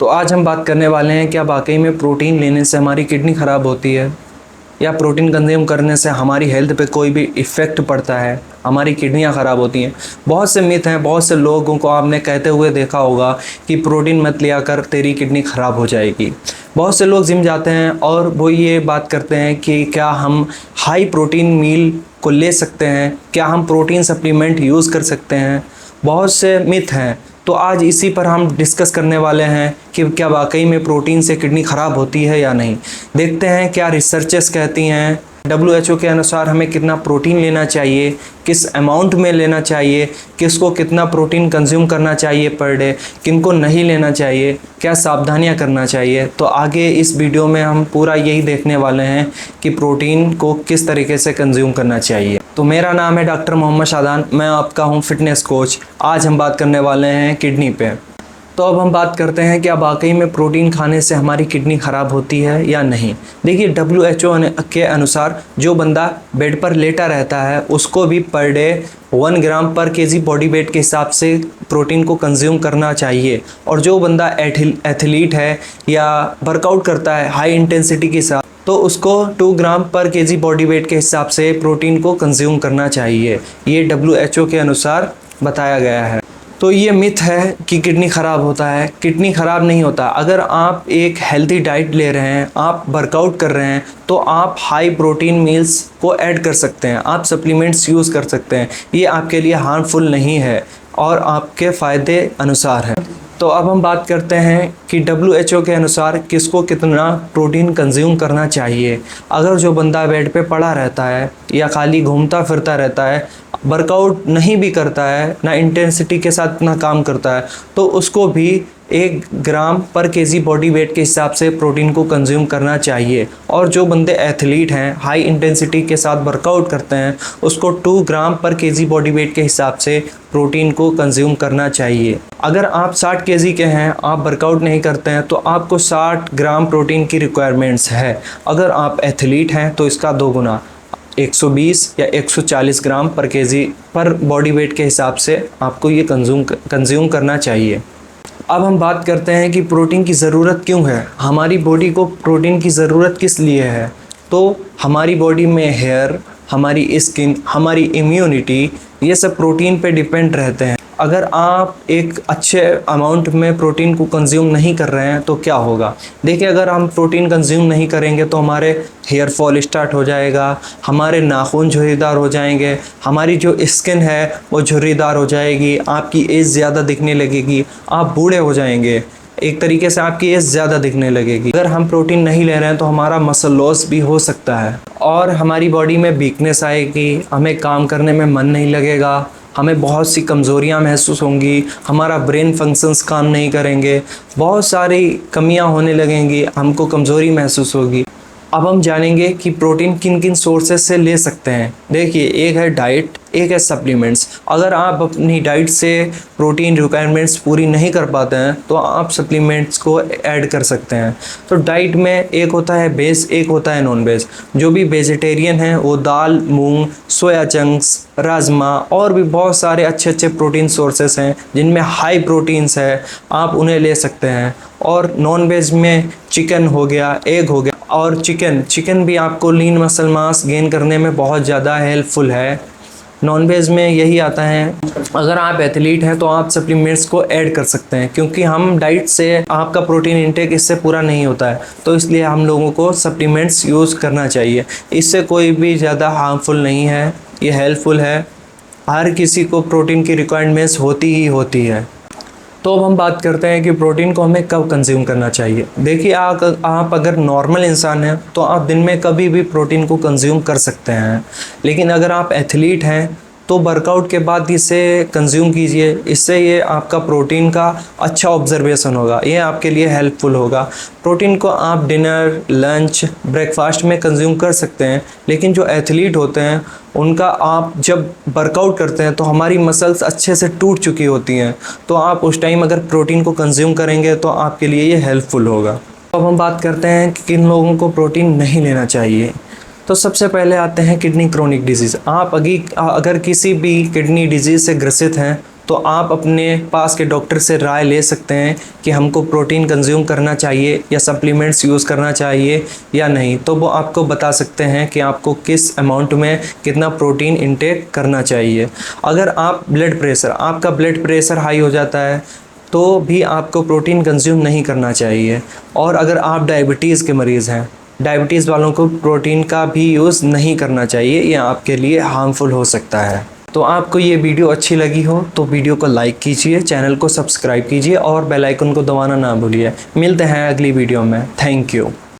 तो आज हम बात करने वाले हैं क्या वाकई में प्रोटीन लेने से हमारी किडनी ख़राब होती है या प्रोटीन कंज्यूम करने से हमारी हेल्थ पे कोई भी इफ़ेक्ट पड़ता है, हमारी किडनियाँ ख़राब होती हैं। बहुत से मिथ हैं, बहुत से लोगों को आपने कहते हुए देखा होगा कि प्रोटीन मत लिया कर, तेरी किडनी ख़राब हो जाएगी। बहुत से लोग जिम जाते हैं और वो ये बात करते हैं कि क्या हम हाई प्रोटीन मील को ले सकते हैं, क्या हम प्रोटीन सप्लीमेंट यूज़ कर सकते हैं। बहुत से मिथ हैं, तो आज इसी पर हम डिस्कस करने वाले हैं कि क्या वाकई में प्रोटीन से किडनी ख़राब होती है या नहीं। देखते हैं क्या रिसर्चेस कहती हैं। WHO के अनुसार हमें कितना प्रोटीन लेना चाहिए, किस अमाउंट में लेना चाहिए, किसको कितना प्रोटीन कंज्यूम करना चाहिए पर डे, किनको नहीं लेना चाहिए, क्या सावधानियां करना चाहिए। तो आगे इस वीडियो में हम पूरा यही देखने वाले हैं कि प्रोटीन को किस तरीके से कंज्यूम करना चाहिए। तो मेरा नाम है डॉक्टर मोहम्मद शादान, मैं आपका हूँ फिटनेस कोच। आज हम बात करने वाले हैं किडनी पे। तो अब हम बात करते हैं क्या वाकई में प्रोटीन खाने से हमारी किडनी ख़राब होती है या नहीं। देखिए WHO के अनुसार जो बंदा बेड पर लेटा रहता है उसको भी पर डे 1 ग्राम पर केजी बॉडी वेट के हिसाब से प्रोटीन को कंज्यूम करना चाहिए। और जो बंदा एथलीट है या वर्कआउट करता है हाई इंटेंसिटी के साथ, तो उसको 2 ग्राम पर केजी बॉडी वेट के हिसाब से प्रोटीन को कंज्यूम करना चाहिए। ये WHO के अनुसार बताया गया है। तो ये मिथ है कि किडनी ख़राब होता है। किडनी ख़राब नहीं होता। अगर आप एक हेल्दी डाइट ले रहे हैं, आप वर्कआउट कर रहे हैं, तो आप हाई प्रोटीन मील्स को ऐड कर सकते हैं, आप सप्लीमेंट्स यूज़ कर सकते हैं। ये आपके लिए हार्मफुल नहीं है और आपके फ़ायदे अनुसार है। तो अब हम बात करते हैं कि WHO के अनुसार किसको कितना प्रोटीन कंज्यूम करना चाहिए। अगर जो बंदा बेड पे पड़ा रहता है या खाली घूमता फिरता रहता है, वर्कआउट नहीं भी करता है, ना इंटेंसिटी के साथ ना काम करता है, तो उसको भी 1 ग्राम पर केजी बॉडी वेट के हिसाब से प्रोटीन को कंज्यूम करना चाहिए। और जो बंदे एथलीट हैं, हाई इंटेंसिटी के साथ वर्कआउट करते हैं, उसको 2 ग्राम पर केजी बॉडी वेट के हिसाब से प्रोटीन को कंज्यूम करना चाहिए। अगर आप 60 केजी के हैं, आप वर्कआउट नहीं करते हैं, तो आपको 60 ग्राम प्रोटीन की रिक्वायरमेंट्स है। अगर आप एथलीट हैं तो इसका 2 गुना 120 या 140 ग्राम पर केजी पर बॉडी वेट के हिसाब से आपको ये कंज्यूम करना चाहिए। अब हम बात करते हैं कि प्रोटीन की ज़रूरत क्यों है, हमारी बॉडी को प्रोटीन की ज़रूरत किस लिए है। तो हमारी बॉडी में हेयर, हमारी स्किन, हमारी इम्यूनिटी, ये सब प्रोटीन पे डिपेंड रहते हैं। अगर आप एक अच्छे अमाउंट में प्रोटीन को कंज्यूम नहीं कर रहे हैं तो क्या होगा। देखिए, अगर हम प्रोटीन कंज्यूम नहीं करेंगे तो हमारे हेयर फॉल स्टार्ट हो जाएगा, हमारे नाखून झुर्रीदार हो जाएंगे, हमारी जो स्किन है वो झुर्रीदार हो जाएगी, आपकी एज ज़्यादा दिखने लगेगी, आप बूढ़े हो जाएंगे, एक तरीके से आपकी एज ज़्यादा दिखने लगेगी। अगर हम प्रोटीन नहीं ले रहे हैं तो हमारा मसल लॉस भी हो सकता है और हमारी बॉडी में वीकनेस आएगी, हमें काम करने में मन नहीं लगेगा, हमें बहुत सी कमज़ोरियाँ महसूस होंगी, हमारा ब्रेन फंक्शंस काम नहीं करेंगे, बहुत सारी कमियां होने लगेंगी, हमको कमज़ोरी महसूस होगी। अब हम जानेंगे कि प्रोटीन किन किन सोर्सेस से ले सकते हैं। देखिए, एक है डाइट, एक है सप्लीमेंट्स। अगर आप अपनी डाइट से प्रोटीन रिक्वायरमेंट्स पूरी नहीं कर पाते हैं तो आप सप्लीमेंट्स को ऐड कर सकते हैं। तो डाइट में एक होता है बेस, एक होता है नॉन बेस। जो भी वेजिटेरियन हैं वो दाल, मूंग, सोया चंक्स, राजमा और भी बहुत सारे अच्छे अच्छे प्रोटीन सोर्सेस हैं जिनमें हाई प्रोटीन्स है, आप उन्हें ले सकते हैं। और नॉन वेज में चिकन हो गया, एग हो गया। और चिकन भी आपको लीन मसल मास गेन करने में बहुत ज़्यादा हेल्पफुल है। नॉन वेज में यही आता है। अगर आप एथलीट हैं तो आप सप्लीमेंट्स को ऐड कर सकते हैं, क्योंकि हम डाइट से आपका प्रोटीन इंटेक इससे पूरा नहीं होता है, तो इसलिए हम लोगों को सप्लीमेंट्स यूज़ करना चाहिए। इससे कोई भी ज़्यादा हार्मफुल नहीं है, ये हेल्पफुल है। हर किसी को प्रोटीन की रिक्वायरमेंट्स होती ही होती है। तो अब हम बात करते हैं कि प्रोटीन को हमें कब कंज्यूम करना चाहिए। देखिए, आप अगर नॉर्मल इंसान हैं तो आप दिन में कभी भी प्रोटीन को कंज्यूम कर सकते हैं, लेकिन अगर आप एथलीट हैं तो वर्कआउट के बाद इसे कंज्यूम कीजिए। इससे ये आपका प्रोटीन का अच्छा ऑब्जर्वेशन होगा, ये आपके लिए हेल्पफुल होगा। प्रोटीन को आप डिनर, लंच, ब्रेकफास्ट में कंज्यूम कर सकते हैं, लेकिन जो एथलीट होते हैं उनका आप जब वर्कआउट करते हैं तो हमारी मसल्स अच्छे से टूट चुकी होती हैं, तो आप उस टाइम अगर प्रोटीन को कंज्यूम करेंगे तो आपके लिए ये हेल्पफुल होगा। अब हम बात करते हैं कि किन लोगों को प्रोटीन नहीं लेना चाहिए। तो सबसे पहले आते हैं किडनी क्रोनिक डिजीज़। आप अगर किसी भी किडनी डिजीज़ से ग्रसित हैं तो आप अपने पास के डॉक्टर से राय ले सकते हैं कि हमको प्रोटीन कंज्यूम करना चाहिए या सप्लीमेंट्स यूज़ करना चाहिए या नहीं। तो वो आपको बता सकते हैं कि आपको किस अमाउंट में कितना प्रोटीन इंटेक करना चाहिए। अगर आपका ब्लड प्रेशर हाई हो जाता है तो भी आपको प्रोटीन कंज्यूम नहीं करना चाहिए। और अगर आप डायबिटीज़ के मरीज़ हैं, डायबिटीज़ वालों को प्रोटीन का भी यूज़ नहीं करना चाहिए, ये आपके लिए हार्मफुल हो सकता है। तो आपको ये वीडियो अच्छी लगी हो तो वीडियो को लाइक कीजिए, चैनल को सब्सक्राइब कीजिए और बेल आइकन को दबाना ना भूलिए। मिलते हैं अगली वीडियो में। Thank you.